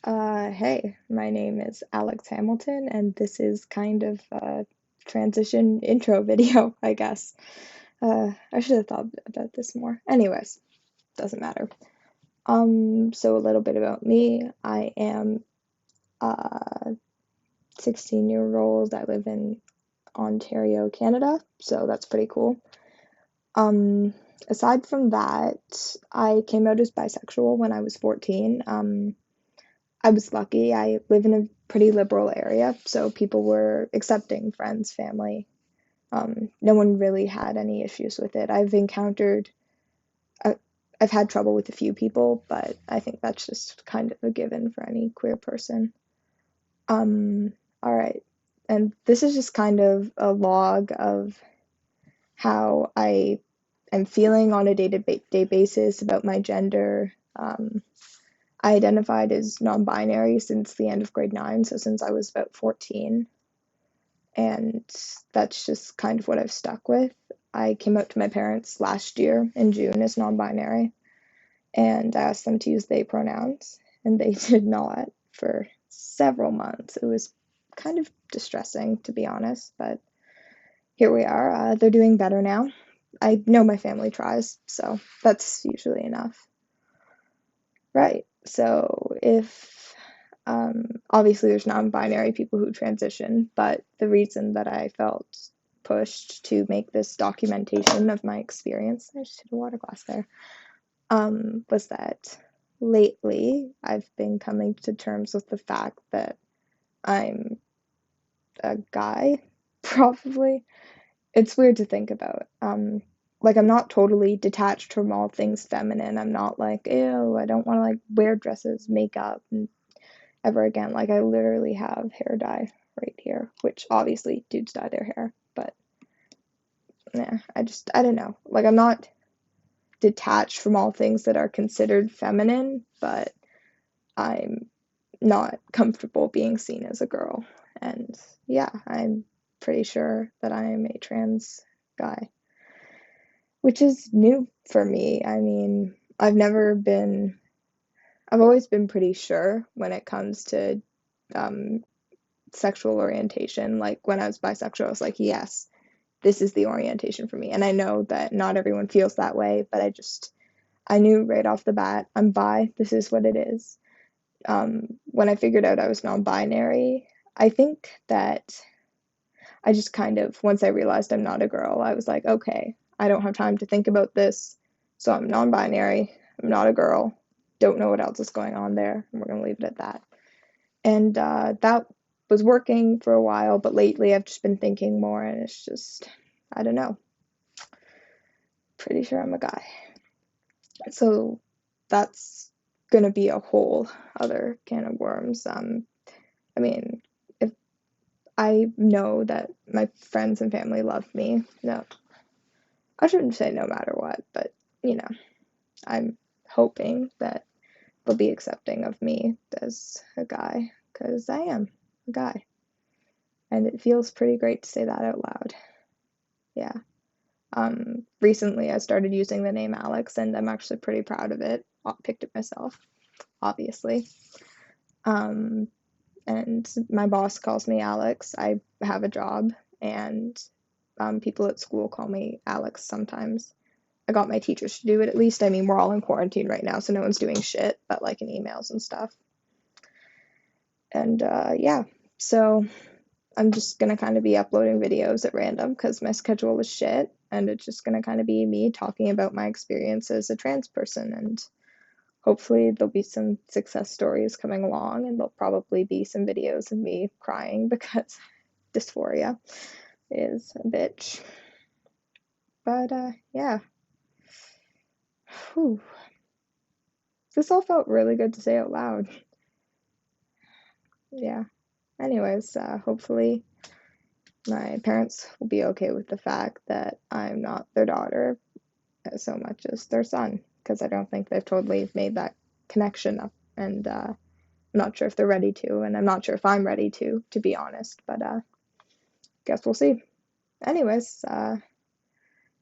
Hey, my name is Alex Hamilton, and this is kind of a transition intro video, I guess. I should have thought about this more. Anyways, doesn't matter. So a little bit about me. I am a 16-year-old. I live in Ontario, Canada, so that's pretty cool. Um, Aside from that, I came out as bisexual when I was 14. I was lucky. I live in a pretty liberal area, so people were accepting, friends, family. No one really had any issues with it. Uh, I've had trouble with a few people, but I think that's just kind of a given for any queer person. Um, all right. And this is just kind of a log of how I am feeling on a day-to-day basis about my gender. I identified as non-binary since the end of grade 9, so since I was about 14, and that's just kind of what I've stuck with. I came out to my parents last year in June as non-binary, and I asked them to use they pronouns, and they did not for several months. It was kind of distressing, to be honest, but here we are. They're doing better now. I know my family tries, so that's usually enough. Right. So if obviously there's non-binary people who transition, but the reason that I felt pushed to make this documentation of my experience, I just hit a water glass there, was that lately I've been coming to terms with the fact that I'm a guy, probably. It's weird to think about. Like I'm not totally detached from all things feminine. I'm not like, ew, I don't want to like wear dresses, makeup, and ever again. Like I literally have hair dye right here, which obviously dudes dye their hair, but yeah, I don't know. Like I'm not detached from all things that are considered feminine, but I'm not comfortable being seen as a girl. And yeah, I'm pretty sure that I am a trans guy, which is new for me. I mean, I've always been pretty sure when it comes to um, sexual orientation. Like when I was bisexual, I was like, yes, this is the orientation for me. And I know that not everyone feels that way, but I knew right off the bat, I'm bi, this is what it is. When I figured out I was non binary, I think that I just kind of, once I realized I'm not a girl, I was like, okay, I don't have time to think about this. So I'm non binary, I'm not a girl, don't know what else is going on there, and we're going to leave it at that. And that was working for a while, but lately I've just been thinking more, and it's just, I don't know, pretty sure I'm a guy. So that's going to be a whole other can of worms. I mean, if I know that my friends and family love me, no, I shouldn't say no matter what, but you know, I'm hoping that they'll be accepting of me as a guy, because I am a guy. And it feels pretty great to say that out loud. Yeah. Recently I started using the name Alex, and I'm actually pretty proud of it. I picked it myself, obviously. Um, and my boss calls me Alex. I have a job, and people at school call me Alex sometimes. I got my teachers to do it at least. I mean, we're all in quarantine right now, so no one's doing shit, but like in emails and stuff. And yeah, so I'm just gonna kind of be uploading videos at random because my schedule is shit, and it's just gonna kind of be me talking about my experience as a trans person, and hopefully there'll be some success stories coming along, and there'll probably be some videos of me crying because dysphoria is a bitch. But yeah, whew. This all felt really good to say out loud. Yeah. Anyways, hopefully my parents will be okay with the fact that I'm not their daughter so much as their son, because I don't think they've totally made that connection up, and I'm not sure if they're ready to, and I'm not sure if I'm ready to be honest, but guess we'll see. Anyways,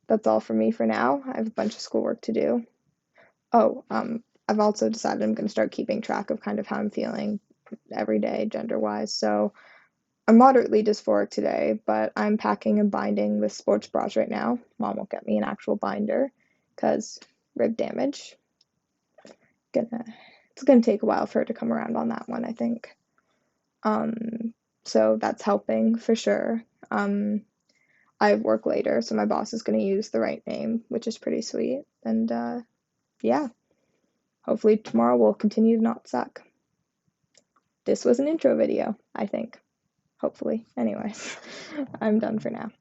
that's all for me for now. I have a bunch of schoolwork to do. Oh, I've also decided I'm going to start keeping track of kind of how I'm feeling every day, gender-wise. So I'm moderately dysphoric today, but I'm packing and binding with sports bras right now. Mom won't get me an actual binder because rib damage. Gonna it's gonna take a while for her to come around on that one, I think. So that's helping for sure. I work later, so my boss is gonna use the right name, which is pretty sweet. And yeah, hopefully tomorrow will continue to not suck. This was an intro video, I think. Hopefully. Anyways, I'm done for now.